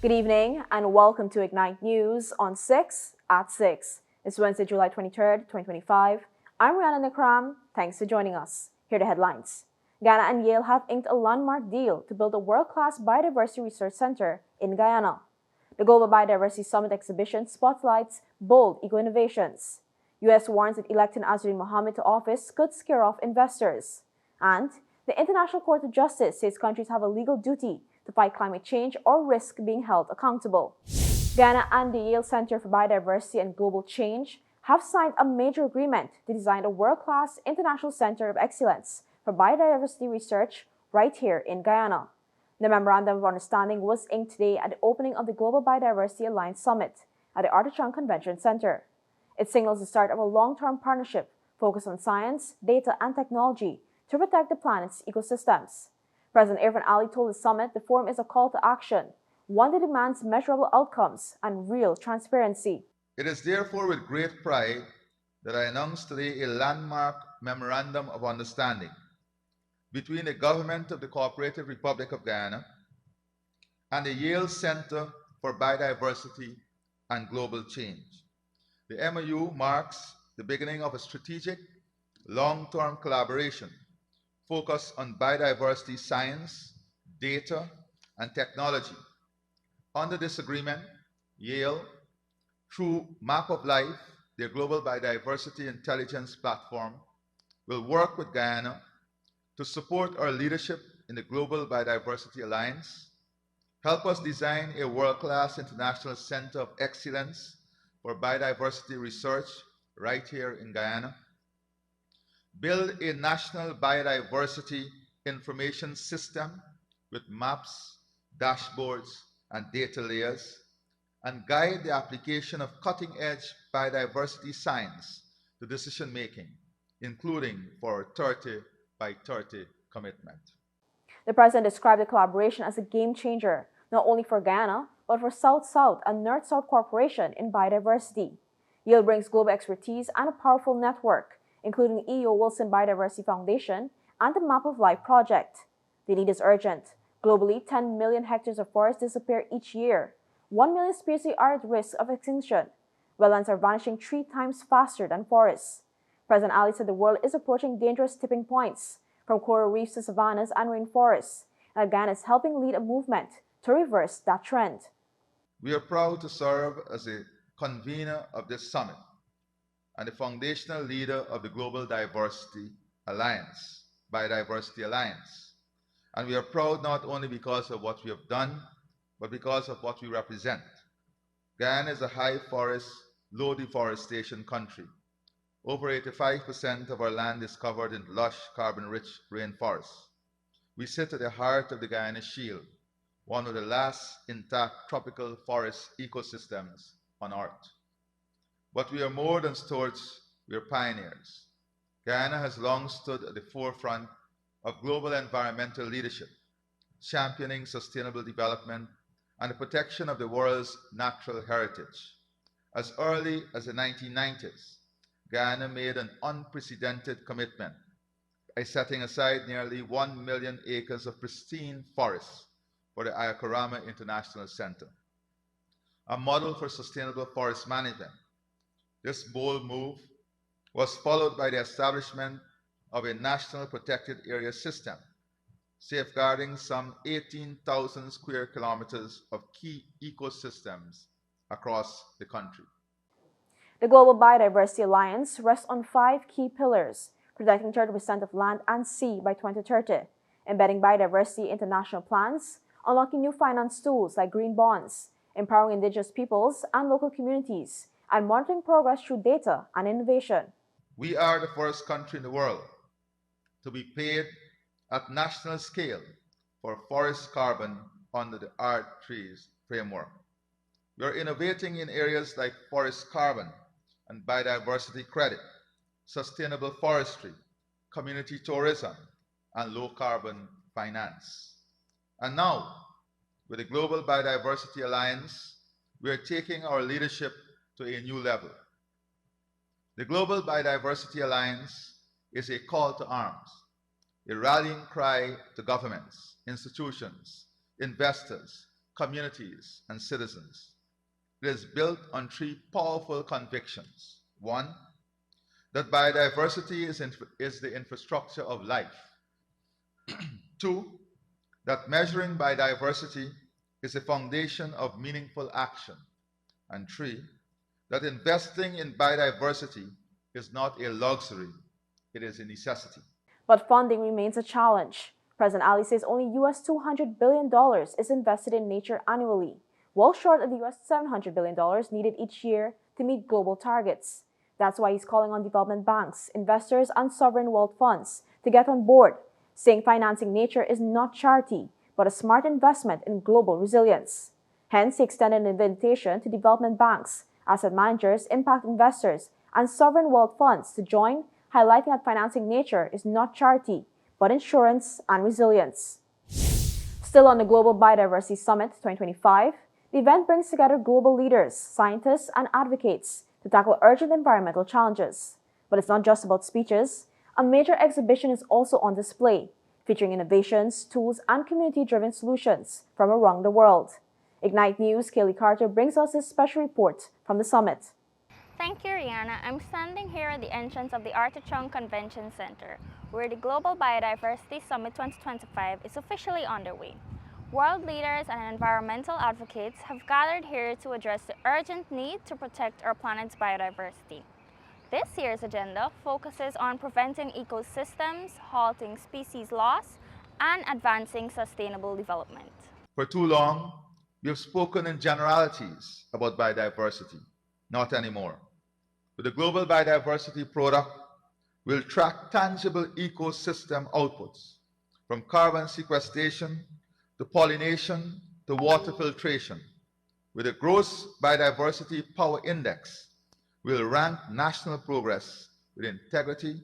Good evening and welcome to Ignite News on 6 at 6. It's Wednesday, July 23rd, 2025. I'm Rihanna Nakram. Thanks for joining us. Here are the headlines. Ghana and Yale have inked a landmark deal to build a world-class biodiversity research center in Guyana. The Global Biodiversity Summit exhibition spotlights bold eco-innovations. U.S. warns that electing Azrin Mohamed to office could scare off investors. And the International Court of Justice says countries have a legal duty to fight climate change or risk being held accountable. Ghana and the Yale Center for Biodiversity and Global Change have signed a major agreement to design a world-class international center of excellence for biodiversity research right here in Guyana. The Memorandum of Understanding was inked today at the opening of the Global Biodiversity Alliance Summit at the Artichon Convention Center. It signals the start of a long-term partnership focused on science, data, and technology to protect the planet's ecosystems. President Irfan Ali told the summit the forum is a call to action, one that demands measurable outcomes and real transparency. It is therefore with great pride that I announce today a landmark Memorandum of Understanding between the Government of the Cooperative Republic of Guyana and the Yale Center for Biodiversity and Global Change. The MOU marks the beginning of a strategic, long-term collaboration focused on biodiversity science, data, and technology. Under this agreement, Yale, through Map of Life, their global biodiversity intelligence platform, will work with Guyana to support our leadership in the Global Biodiversity Alliance, help us design a world-class international center of excellence for biodiversity research right here in Guyana, build a national biodiversity information system with maps, dashboards, and data layers, and guide the application of cutting-edge biodiversity science to decision-making, including for our 30 by 30 commitment. The president described the collaboration as a game changer, not only for Ghana, but for South-South and North-South cooperation in biodiversity. Yale brings global expertise and a powerful network, including E.O. Wilson Biodiversity Foundation and the Map of Life project. The need is urgent. Globally, 10 million hectares of forest disappear each year. 1 million species are at risk of extinction. Wetlands are vanishing 3 times faster than forests. President Ali said the world is approaching dangerous tipping points, from coral reefs to savannas and rainforests, and Ghana is helping lead a movement to reverse that trend. We are proud to serve as a convener of this summit and the foundational leader of the Global Biodiversity Alliance. And we are proud not only because of what we have done, but because of what we represent. Guyana is a high forest, low deforestation country. Over 85% of our land is covered in lush, carbon-rich rainforests. We sit at the heart of the Guyana Shield, one of the last intact tropical forest ecosystems on Earth. But we are more than stewards, we are pioneers. Guyana has long stood at the forefront of global environmental leadership, championing sustainable development and the protection of the world's natural heritage. As early as the 1990s, Guyana made an unprecedented commitment by setting aside nearly 1 million acres of pristine forests for the Ayakorama International Center, a model for sustainable forest management. This bold move was followed by the establishment of a national protected area system, safeguarding some 18,000 square kilometers of key ecosystems across the country. The Global Biodiversity Alliance rests on 5 key pillars: protecting 30% of land and sea by 2030, embedding biodiversity into national plans, unlocking new finance tools like green bonds, empowering indigenous peoples and local communities, and monitoring progress through data and innovation. We are the first country in the world to be paid at national scale for forest carbon under the R3's framework. We are innovating in areas like forest carbon and biodiversity credit, sustainable forestry, community tourism, and low-carbon finance. And now, with the Global Biodiversity Alliance, we are taking our leadership to a new level. The Global Biodiversity Alliance is a call to arms, a rallying cry to governments, institutions, investors, communities, and citizens. It is built on three powerful convictions. One, that biodiversity is the infrastructure of life. Two, that measuring biodiversity is a foundation of meaningful action. And three, that investing in biodiversity is not a luxury, it is a necessity. But funding remains a challenge. President Ali says only US $200 billion is invested in nature annually, well short of the US $700 billion needed each year to meet global targets. That's why he's calling on development banks, investors, and sovereign wealth funds to get on board, saying financing nature is not charity, but a smart investment in global resilience. Hence, he extended an invitation to development banks, asset managers, impact investors, and sovereign wealth funds to join, highlighting that financing nature is not charity, but insurance and resilience. Still on the Global Biodiversity Summit 2025, the event brings together global leaders, scientists, and advocates to tackle urgent environmental challenges. But it's not just about speeches. A major exhibition is also on display, featuring innovations, tools, and community-driven solutions from around the world. Ignite News' Kaylee Carter brings us this special report from the summit. Thank you, Rihanna. I'm standing here at the entrance of the Artichon Convention Center, where the Global Biodiversity Summit 2025 is officially underway. World leaders and environmental advocates have gathered here to address the urgent need to protect our planet's biodiversity. This year's agenda focuses on preventing ecosystems, halting species loss, and advancing sustainable development. For too long, we have spoken in generalities about biodiversity. Not anymore. With the Global Biodiversity product, we'll track tangible ecosystem outputs, from carbon sequestration to pollination to water filtration. With a gross biodiversity power index, we'll rank national progress with integrity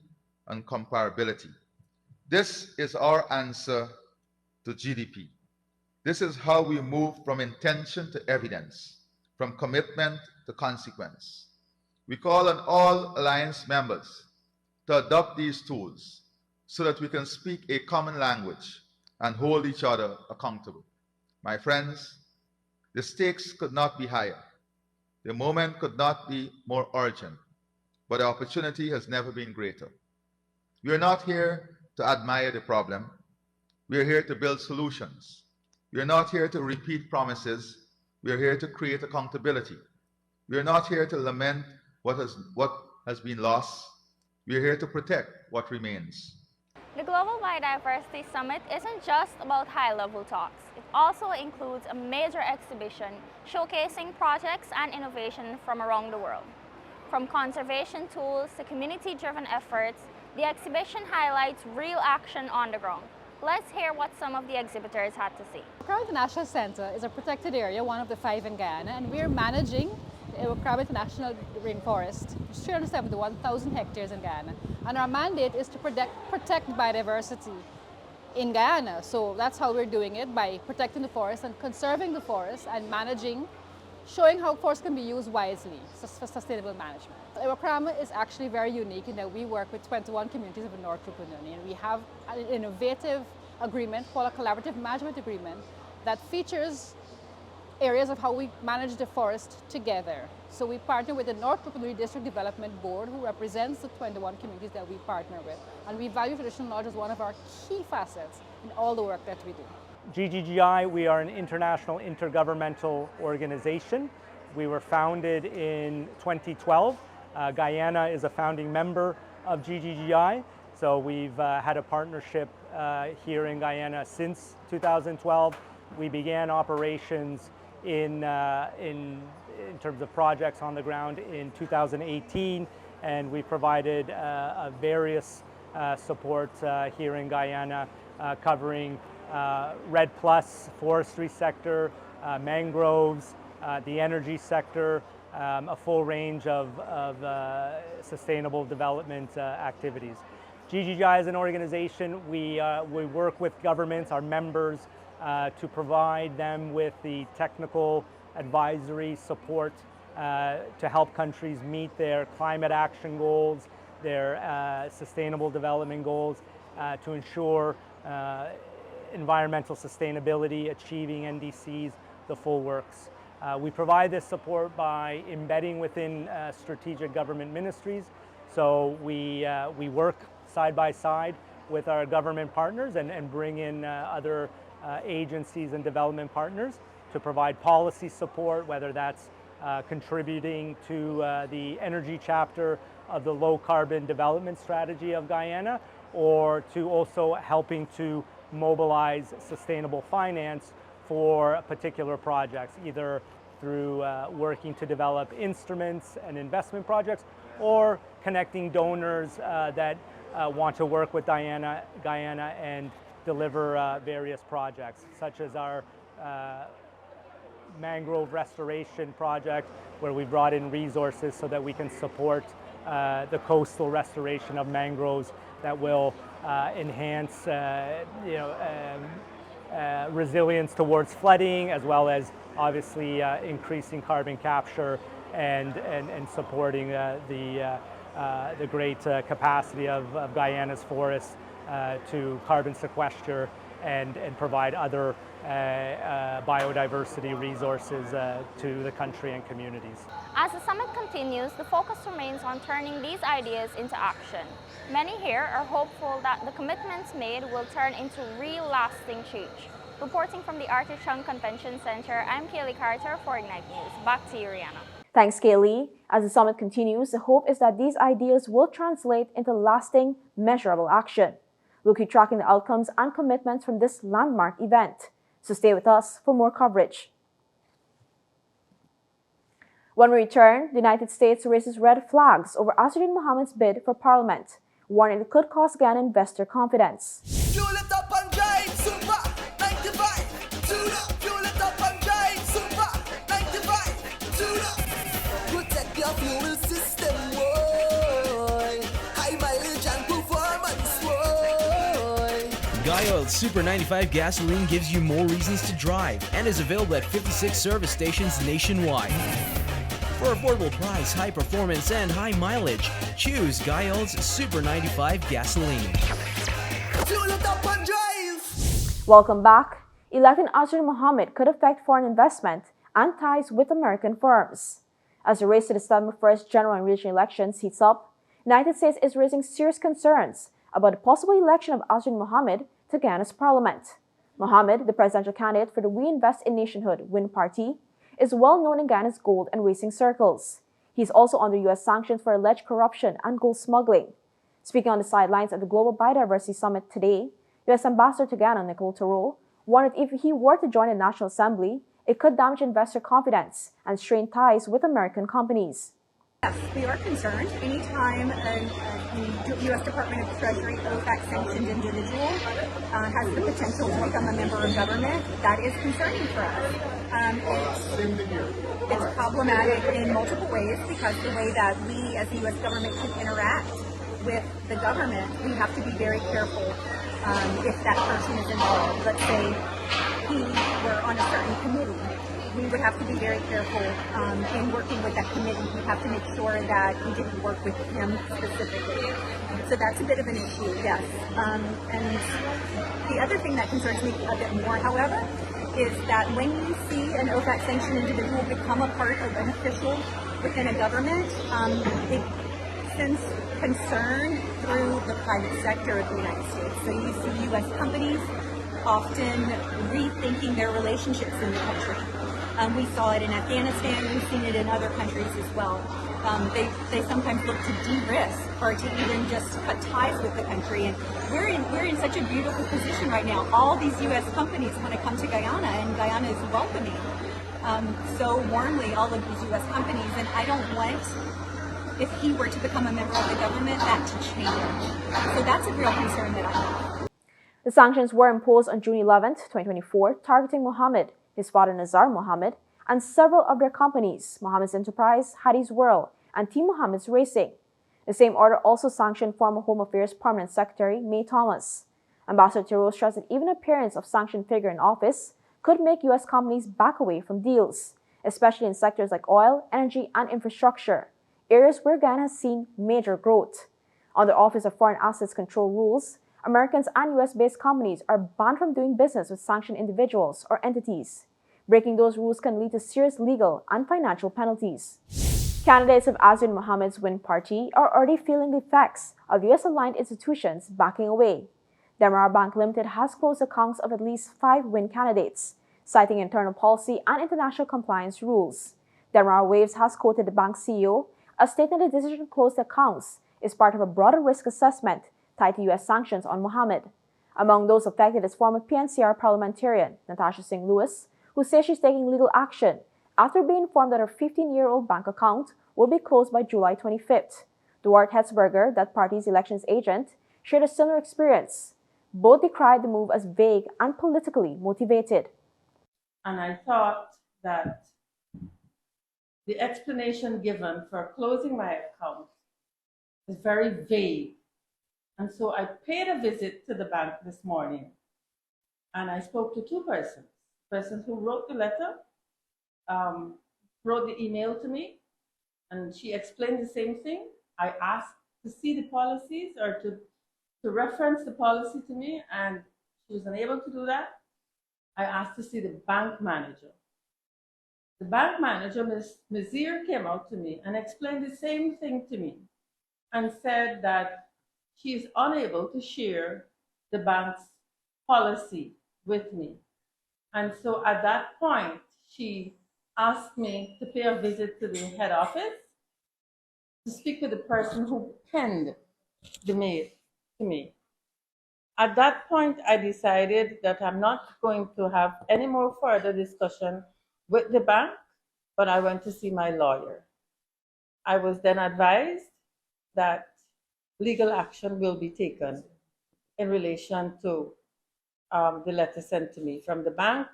and comparability. This is our answer to GDP. This is how we move from intention to evidence, from commitment to consequence. We call on all Alliance members to adopt these tools so that we can speak a common language and hold each other accountable. My friends, the stakes could not be higher. The moment could not be more urgent, but the opportunity has never been greater. We are not here to admire the problem. We are here to build solutions. We are not here to repeat promises. We are here to create accountability. We are not here to lament what has been lost. We are here to protect what remains. The Global Biodiversity Summit isn't just about high-level talks. It also includes a major exhibition showcasing projects and innovation from around the world. From conservation tools to community-driven efforts, the exhibition highlights real action on the ground. Let's hear what some of the exhibitors had to say. Crab International Center is a protected area, one of the 5 in Guyana, and we're managing the Crab International Rainforest, which is 371,000 hectares in Guyana. And our mandate is to protect biodiversity in Guyana. So that's how we're doing it, by protecting the forest and conserving the forest and managing, showing how forests can be used wisely for sustainable management. Our program is actually very unique in that we work with 21 communities of the North Rupert, and we have an innovative agreement called a collaborative management agreement that features areas of how we manage the forest together. So we partner with the North Rupert District Development Board, who represents the 21 communities that we partner with. And we value traditional knowledge as one of our key facets in all the work that we do. GGGI, we are an international intergovernmental organization. We were founded in 2012. Guyana is a founding member of GGGI. So we've had a partnership here in Guyana since 2012. We began operations in terms of projects on the ground in 2018, and we provided various support here in Guyana, covering REDD+, forestry sector, mangroves, the energy sector, a full range of sustainable development activities. GGGI as an organization, we work with governments, our members, to provide them with the technical advisory support to help countries meet their climate action goals, their sustainable development goals, to ensure environmental sustainability, achieving NDCs the full works. We provide this support by embedding within strategic government ministries. So we work side by side with our government partners and bring in other agencies and development partners to provide policy support, whether that's contributing to the energy chapter of the low carbon development strategy of Guyana, or to also helping to mobilize sustainable finance for particular projects, either through working to develop instruments and investment projects, or connecting donors that want to work with Guyana and deliver various projects, such as our mangrove restoration project, where we brought in resources so that we can support the coastal restoration of mangroves that will enhance resilience towards flooding, as well as obviously increasing carbon capture and supporting the great capacity of Guyana's forests to carbon sequester and provide other biodiversity resources to the country and communities. As the summit continues, the focus remains on turning these ideas into action. Many here are hopeful that the commitments made will turn into real lasting change. Reporting from the Arthur Chung Convention Center, I'm Kaylee Carter for Ignite News. Back to you, Rihanna. Thanks, Kaylee. As the summit continues, the hope is that these ideas will translate into lasting, measurable action. We'll keep tracking the outcomes and commitments from this landmark event. So stay with us for more coverage. When we return, the United States raises red flags over Azudine Mohamed's bid for parliament, warning it could cost Guyana investor confidence. Fuel it up and drive, super 95, tune up. Fuel it up and drive, super 95, tune up. Protect your fuel system, boy. High mileage and performance, boy. Guyoil Super 95 gasoline gives you more reasons to drive and is available at 56 service stations nationwide. For affordable price, high performance, and high mileage, choose Guyoil's Super 95 gasoline. Fuel it up and drive. Welcome back. Electing Azudine Mohamed could affect foreign investment and ties with American firms. As the race to the December 1st general and regional elections heats up, the United States is raising serious concerns about the possible election of Azudine Mohamed to Guyana's parliament. Mohamed, the presidential candidate for the We Invest in Nationhood WIN party, is well known in Guyana's gold and racing circles. He's also under U.S. sanctions for alleged corruption and gold smuggling. Speaking on the sidelines of the Global Biodiversity Summit today, U.S. Ambassador to Guyana, Nicole Thoreau, warned that if he were to join the National Assembly, it could damage investor confidence and strain ties with American companies. Yes, we are concerned. Anytime a U.S. Department of Treasury OFAC sanctioned individual has the potential to become a member of government, that is concerning for us. It's problematic in multiple ways because the way that we as the U.S. government can interact with the government, we have to be very careful if that person is involved. Let's say he were on a certain committee. We would have to be very careful in working with that committee. We have to make sure that we didn't work with him specifically. So that's a bit of an issue, yes. And the other thing that concerns me a bit more, however, is that when you see an OFAC sanctioned individual become a part of an official within a government, it sends concern through the private sector of the United States. So you see U.S. companies often rethinking their relationships in the country. We saw it in Afghanistan. We've seen it in other countries as well. They sometimes look to de-risk or to even just cut ties with the country. And we're in such a beautiful position right now. All these U.S. companies want to come to Guyana, and Guyana is welcoming so warmly all of these U.S. companies. And I don't want, if he were to become a member of the government, that to change. So that's a real concern that I have. The sanctions were imposed on June 11, 2024, targeting Mohamed, his father Nazar Mohamed, and several of their companies, Mohamed's Enterprise, Hadi's World, and Team Mohamed's Racing. The same order also sanctioned former Home Affairs Permanent Secretary May Thomas. Ambassador Thoreau stressed that even appearance of sanctioned figure in office could make U.S. companies back away from deals, especially in sectors like oil, energy, and infrastructure, areas where Guyana has seen major growth. Under Office of Foreign Assets Control rules, Americans and U.S.-based companies are banned from doing business with sanctioned individuals or entities. Breaking those rules can lead to serious legal and financial penalties. Candidates of Azwin Mohamed's Win Party are already feeling the effects of US-aligned institutions backing away. Demerara Bank Limited has closed accounts of at least 5 Win candidates, citing internal policy and international compliance rules. Demerara Waves has quoted the bank's CEO as stating the decision to close the accounts is part of a broader risk assessment tied to US sanctions on Mohamed. Among those affected is former PNCR parliamentarian Natasha Singh Lewis, who says she's taking legal action after being informed that her 15-year-old bank account will be closed by July 25th. Duarte Hetzberger, that party's elections agent, shared a similar experience. Both decried the move as vague and politically motivated. And I thought that the explanation given for closing my account is very vague. And so I paid a visit to the bank this morning and I spoke to 2 persons. The person who wrote the letter wrote the email to me and she explained the same thing. I asked to see the policies or to reference the policy to me and she was unable to do that. I asked to see the bank manager. The bank manager, Ms. Mazir, came out to me and explained the same thing to me and said that she is unable to share the bank's policy with me. And so at that point, she asked me to pay a visit to the head office to speak with the person who penned the mail to me. At that point, I decided that I'm not going to have any more further discussion with the bank, but I went to see my lawyer. I was then advised that legal action will be taken in relation to the letter sent to me from the bank,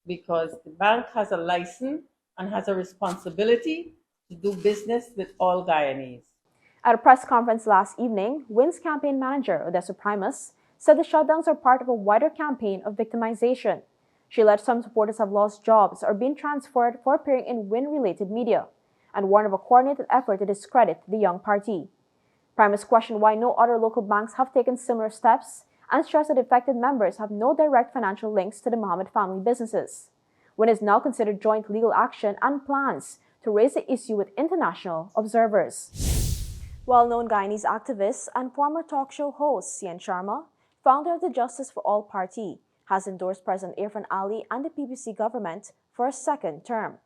because the bank has a license and has a responsibility to do business with all Guyanese. At a press conference last evening, WIN's campaign manager, Odessa Primus, said the shutdowns are part of a wider campaign of victimization. She alleged some supporters have lost jobs or been transferred for appearing in WIN-related media, and warned of a coordinated effort to discredit the young party. Primus questioned why no other local banks have taken similar steps and stressed that affected members have no direct financial links to the Mohamed family businesses. WIN is now considered joint legal action and plans to raise the issue with international observers. Well-known Guyanese activist and former talk show host Sian Sharma, founder of the Justice for All Party, has endorsed President Irfan Ali and the PPC government for a second term.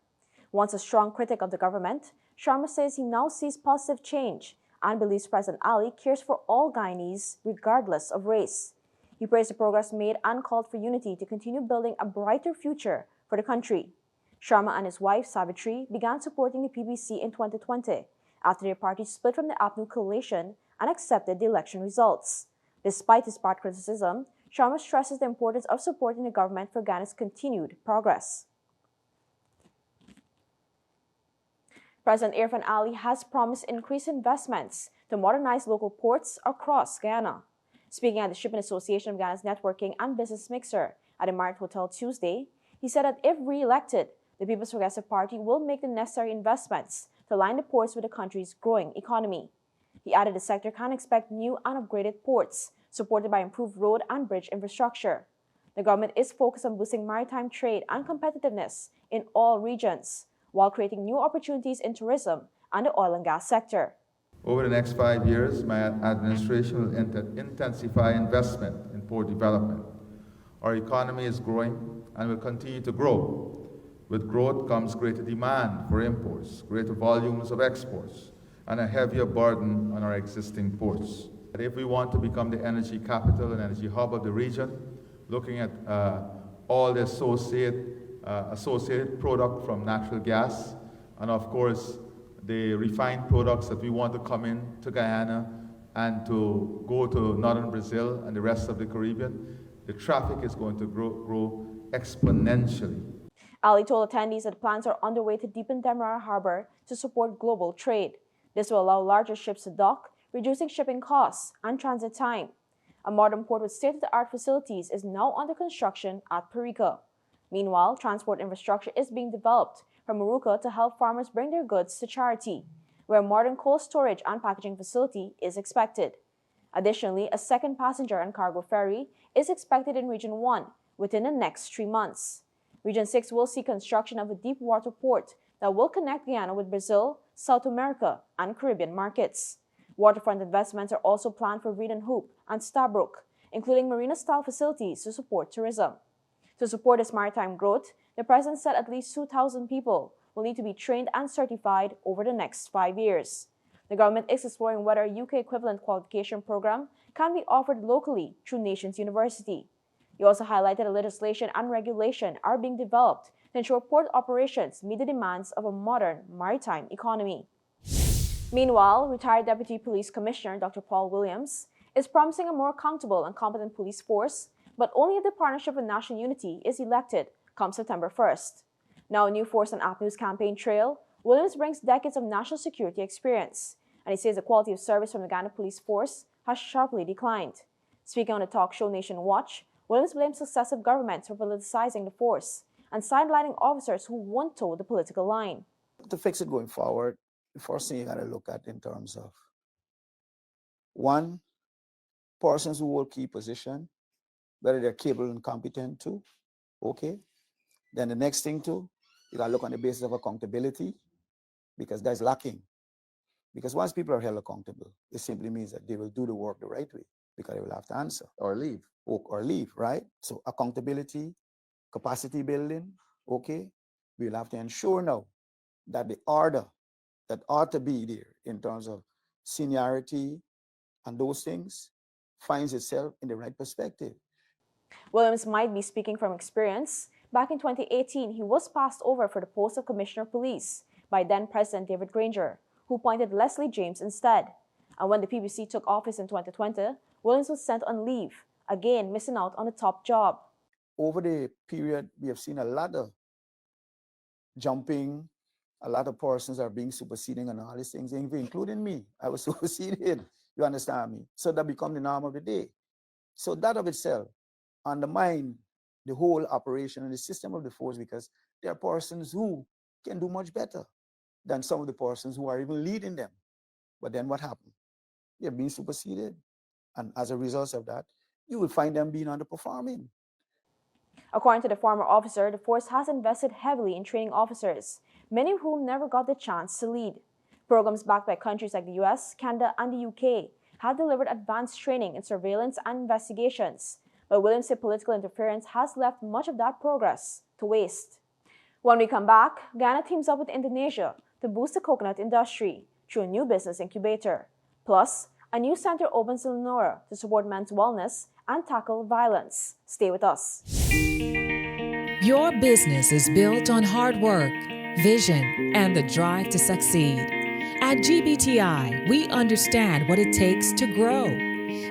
Once a strong critic of the government, Sharma says he now sees positive change and believes President Ali cares for all Guyanese regardless of race. He praised the progress made and called for unity to continue building a brighter future for the country. Sharma and his wife, Savitri, began supporting the PPC in 2020 after their party split from the APNU coalition and accepted the election results. Despite his part criticism, Sharma stresses the importance of supporting the government for Ghana's continued progress. President Irfan Ali has promised increased investments to modernize local ports across Guyana. Speaking at the Shipping Association of Ghana's Networking and Business Mixer at the Marriott Hotel Tuesday, he said that if re-elected, the People's Progressive Party will make the necessary investments to line the ports with the country's growing economy. He added the sector can expect new and upgraded ports, supported by improved road and bridge infrastructure. The government is focused on boosting maritime trade and competitiveness in all regions, while creating new opportunities in tourism and the oil and gas sector. Over the next 5 years, my administration will intensify investment in port development. Our economy is growing and will continue to grow. With growth comes greater demand for imports, greater volumes of exports, and a heavier burden on our existing ports. But if we want to become the energy capital and energy hub of the region, looking at all the associated product from natural gas, and of course the refined products that we want to come in to Guyana and to go to northern Brazil and the rest of the Caribbean, the traffic is going to grow exponentially. Ali told attendees that plans are underway to deepen Demerara Harbor to support global trade. This will allow larger ships to dock, reducing shipping costs and transit time. A modern port with state-of-the-art facilities is now under construction at Perica. Meanwhile, transport infrastructure is being developed from Maruca to help farmers bring their goods to Charity, where a modern cold storage and packaging facility is expected. Additionally, a second passenger and cargo ferry is expected in Region 1 within the next 3 months. Region 6 will see construction of a deep water port that will connect Guyana with Brazil, South America, and Caribbean markets. Waterfront investments are also planned for Reed and Hoop and Stabroek, including marina-style facilities to support tourism. To support this maritime growth, the President said at least 2,000 people will need to be trained and certified over the next 5 years. The government is exploring whether a UK equivalent qualification program can be offered locally through Nations University. He also highlighted that legislation and regulation are being developed to ensure port operations meet the demands of a modern maritime economy. Meanwhile, retired Deputy Police Commissioner Dr. Paul Williams is promising a more accountable and competent police force, but only if the Partnership for National Unity is elected come September 1st. Now a new Force and App News campaign trail, Williams brings decades of national security experience, and he says the quality of service from the Ghana Police Force has sharply declined. Speaking on the talk show Nation Watch, Williams blames successive governments for politicizing the force and sidelining officers who won't toe the political line. To fix it going forward, the first thing you got to look at in terms of, one, persons who hold key position, whether they're capable and competent too, okay? Then the next thing too, you got to look on the basis of accountability, because that's lacking. Because once people are held accountable, it simply means that they will do the work the right way, because they will have to answer or leave, right? So accountability, capacity building, okay? We'll have to ensure now that the order that ought to be there in terms of seniority and those things finds itself in the right perspective. Williams might be speaking from experience. Back in 2018, he was passed over for the post of Commissioner of Police by then President David Granger, who appointed Leslie James instead. And when the PBC took office in 2020, Williams was sent on leave, again missing out on the top job. Over the period, we have seen a lot of jumping, a lot of persons are being superseding and all these things, including me. I was superseded, you understand me? So that become the norm of the day. So that of itself undermine the whole operation and the system of the force, because there are persons who can do much better than some of the persons who are even leading them. But then what happened? They're being superseded. And as a result of that, you will find them being underperforming. According to the former officer, the force has invested heavily in training officers, many of whom never got the chance to lead. Programs backed by countries like the US, Canada, and the UK have delivered advanced training in surveillance and investigations, but Williams said political interference has left much of that progress to waste. When we come back, Ghana teams up with Indonesia to boost the coconut industry through a new business incubator. Plus, a new center opens in Lenora to support men's wellness and tackle violence. Stay with us. Your business is built on hard work, vision, and the drive to succeed. At GBTI, we understand what it takes to grow.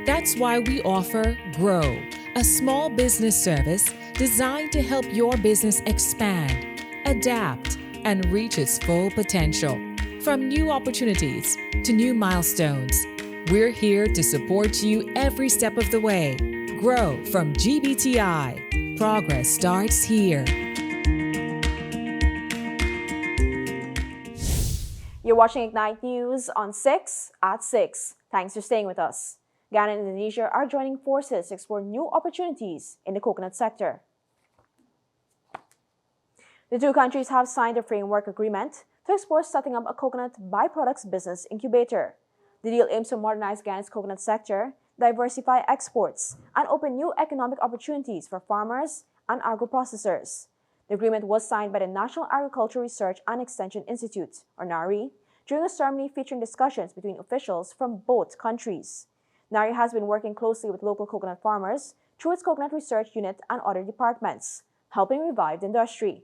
That's why we offer Grow, a small business service designed to help your business expand, adapt, and reach its full potential. From new opportunities to new milestones, we're here to support you every step of the way. Grow from GBTI. Progress starts here. You're watching Ignite News on 6 at 6. Thanks for staying with us. Ghana and Indonesia are joining forces to explore new opportunities in the coconut sector. The two countries have signed a framework agreement to explore setting up a coconut byproducts business incubator. The deal aims to modernize Ghana's coconut sector, diversify exports, and open new economic opportunities for farmers and agro-processors. The agreement was signed by the National Agricultural Research and Extension Institute, or NARI, during a ceremony featuring discussions between officials from both countries. NARI has been working closely with local coconut farmers through its coconut research unit and other departments, helping revive the industry.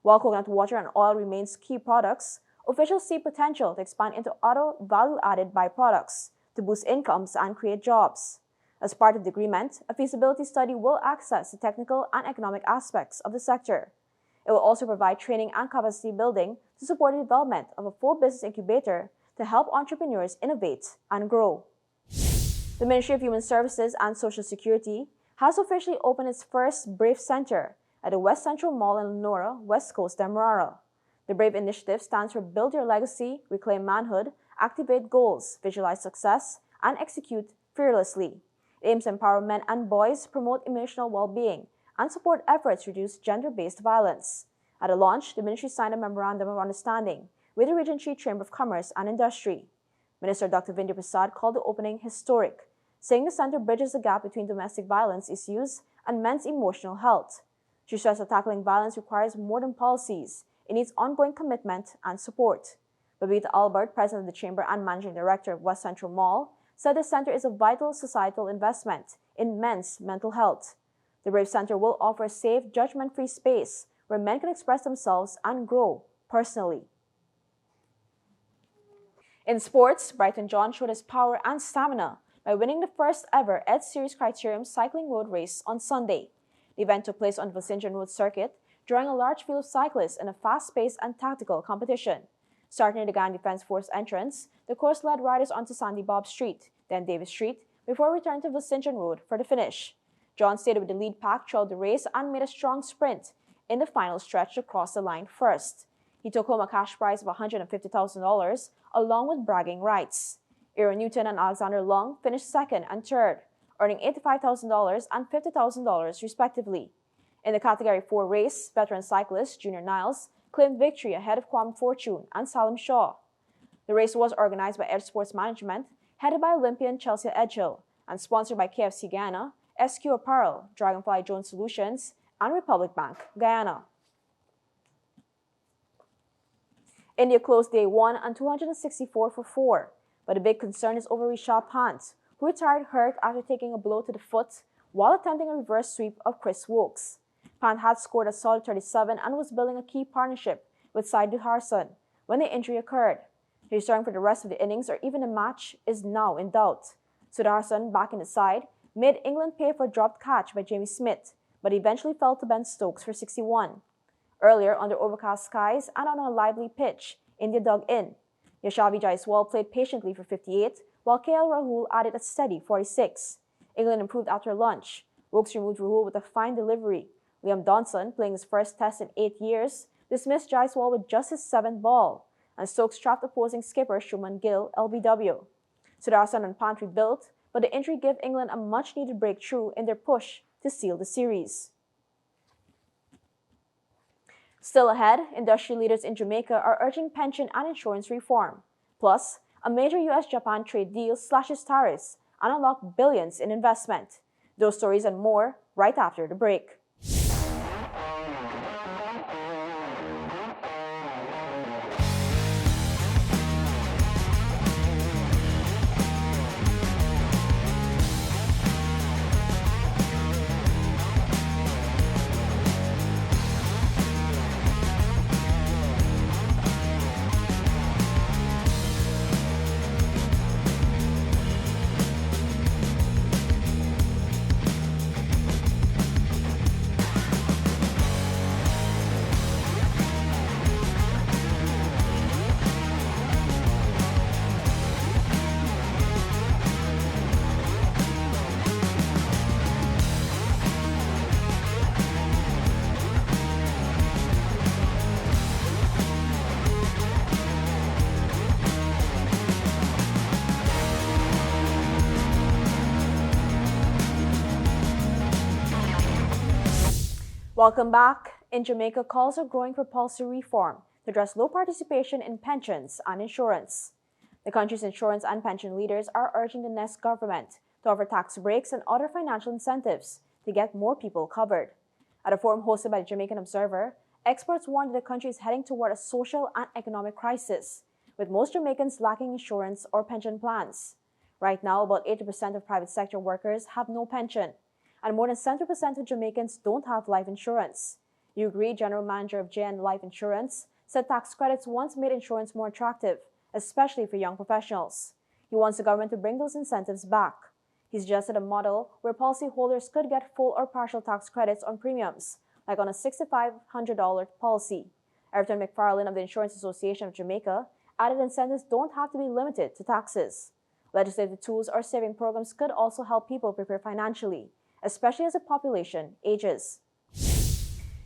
While coconut water and oil remains key products, officials see potential to expand into other value-added byproducts to boost incomes and create jobs. As part of the agreement, a feasibility study will assess the technical and economic aspects of the sector. It will also provide training and capacity building to support the development of a full business incubator to help entrepreneurs innovate and grow. The Ministry of Human Services and Social Security has officially opened its first BRAVE Center at the West Central Mall in Lenora, West Coast, Demerara. The BRAVE initiative stands for Build Your Legacy, Reclaim Manhood, Activate Goals, Visualize Success, and Execute Fearlessly. It aims to empower men and boys, promote emotional well-being, and support efforts to reduce gender-based violence. At the launch, the ministry signed a memorandum of understanding with the Regency Chamber of Commerce and Industry. Minister Dr. Vindya Prasad called the opening historic, saying the center bridges the gap between domestic violence issues and men's emotional health. She stressed that tackling violence requires more than policies. It needs ongoing commitment and support. Babita Albert, president of the chamber and managing director of West Central Mall, said the center is a vital societal investment in men's mental health. The Brave Center will offer a safe, judgment-free space where men can express themselves and grow personally. In sports, Brighton John showed his power and stamina by winning the first ever Ed Series Criterium Cycling Road Race on Sunday. The event took place on the St. John Road Circuit, drawing a large field of cyclists in a fast-paced and tactical competition. Starting at the Guyana Defense Force entrance, the course led riders onto Sandy Bob Street, then Davis Street, before returning to the St. John Road for the finish. John stayed with the lead pack throughout the race and made a strong sprint in the final stretch to cross the line first. He took home a cash prize of $150,000 along with bragging rights. Aaron Newton and Alexander Long finished second and third, earning $85,000 and $50,000 respectively. In the Category 4 race, veteran cyclist Junior Niles claimed victory ahead of Kwame Fortune and Salim Shaw. The race was organized by Edge Sports Management, headed by Olympian Chelsea Edgehill, and sponsored by KFC Guyana, SQ Apparel, Dragonfly Jones Solutions, and Republic Bank, Guyana. India closed day 1 on 264 for 4, but the big concern is over Rishabh Pant, who retired hurt after taking a blow to the foot while attempting a reverse sweep of Chris Wokes. Pant had scored a solid 37 and was building a key partnership with Saidu Harsan when the injury occurred. His return for the rest of the innings or even the match is now in doubt. Sudarshan, back in the side, made England pay for a dropped catch by Jamie Smith, but eventually fell to Ben Stokes for 61. Earlier, under overcast skies and on a lively pitch, India dug in. Yashavi Jaiswal played patiently for 58, while KL Rahul added a steady 46. England improved after lunch. Wokes removed Rahul with a fine delivery. Liam Donson, playing his first test in 8 years, dismissed Jaiswal with just his 7th ball, and Stokes trapped opposing skipper Shuman Gill LBW. Sudarshan and Pant rebuilt, but the injury gave England a much-needed breakthrough in their push to seal the series. Still ahead, industry leaders in Jamaica are urging pension and insurance reform. Plus, a major US-Japan trade deal slashes tariffs and unlocks billions in investment. Those stories and more right after the break. Welcome back. In Jamaica, calls are growing for policy reform to address low participation in pensions and insurance. The country's insurance and pension leaders are urging the next government to offer tax breaks and other financial incentives to get more people covered. At a forum hosted by the Jamaican Observer, experts warned that the country is heading toward a social and economic crisis, with most Jamaicans lacking insurance or pension plans. Right now, about 80% of private sector workers have no pension, and more than 70% of Jamaicans don't have life insurance. Hugh Gree, general manager of JN Life Insurance, said tax credits once made insurance more attractive, especially for young professionals. He wants the government to bring those incentives back. He suggested a model where policyholders could get full or partial tax credits on premiums, like on a $6,500 policy. Everton McFarlane of the Insurance Association of Jamaica added incentives don't have to be limited to taxes. Legislative tools or saving programs could also help people prepare financially, especially as the population ages.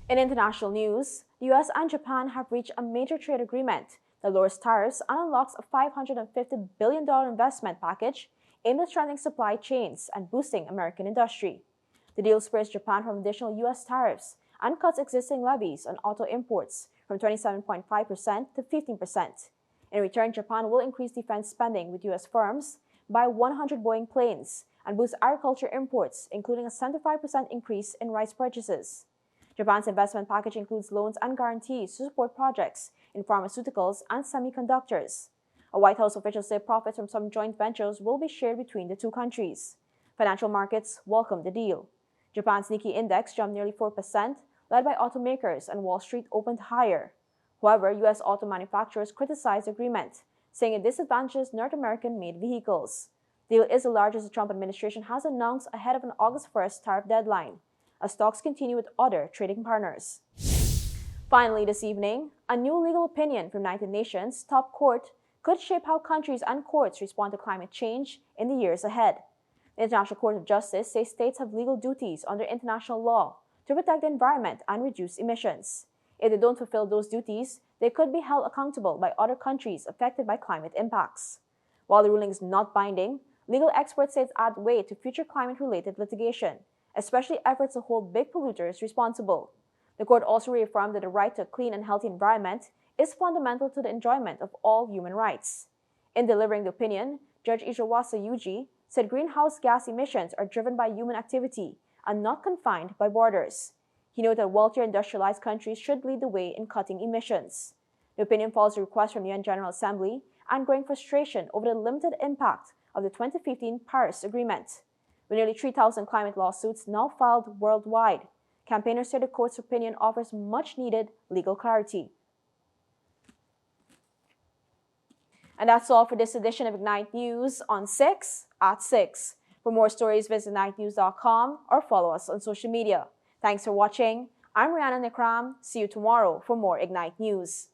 In international news, the US and Japan have reached a major trade agreement that lowers tariffs and unlocks a $550 billion investment package aimed at strengthening supply chains and boosting American industry. The deal spares Japan from additional U.S. tariffs and cuts existing levies on auto imports from 27.5% to 15%. In return, Japan will increase defense spending with U.S. firms, buy 100 Boeing planes, and boost agriculture imports, including a 75% increase in rice purchases. Japan's investment package includes loans and guarantees to support projects in pharmaceuticals and semiconductors. A White House official said profits from some joint ventures will be shared between the two countries. Financial markets welcomed the deal. Japan's Nikkei index jumped nearly 4%, led by automakers, and Wall Street opened higher. However, U.S. auto manufacturers criticized the agreement, saying it disadvantages North American-made vehicles. The deal is the largest the Trump administration has announced ahead of an August 1st tariff deadline, as talks continue with other trading partners. Finally, this evening, a new legal opinion from United Nations top court could shape how countries and courts respond to climate change in the years ahead. The International Court of Justice says states have legal duties under international law to protect the environment and reduce emissions. If they don't fulfill those duties, they could be held accountable by other countries affected by climate impacts. While the ruling is not binding, legal experts say it adds weight to future climate-related litigation, especially efforts to hold big polluters responsible. The court also reaffirmed that the right to a clean and healthy environment is fundamental to the enjoyment of all human rights. In delivering the opinion, Judge Ishawasa Yuji said greenhouse gas emissions are driven by human activity and not confined by borders. He noted that wealthier industrialized countries should lead the way in cutting emissions. The opinion follows a request from the UN General Assembly and growing frustration over the limited impact of the 2015 Paris Agreement. With nearly 3,000 climate lawsuits now filed worldwide, campaigners say the court's opinion offers much-needed legal clarity. And that's all for this edition of Ignite News on 6 at 6. For more stories, visit ignitenews.com or follow us on social media. Thanks for watching. I'm Rihanna Nikram. See you tomorrow for more Ignite News.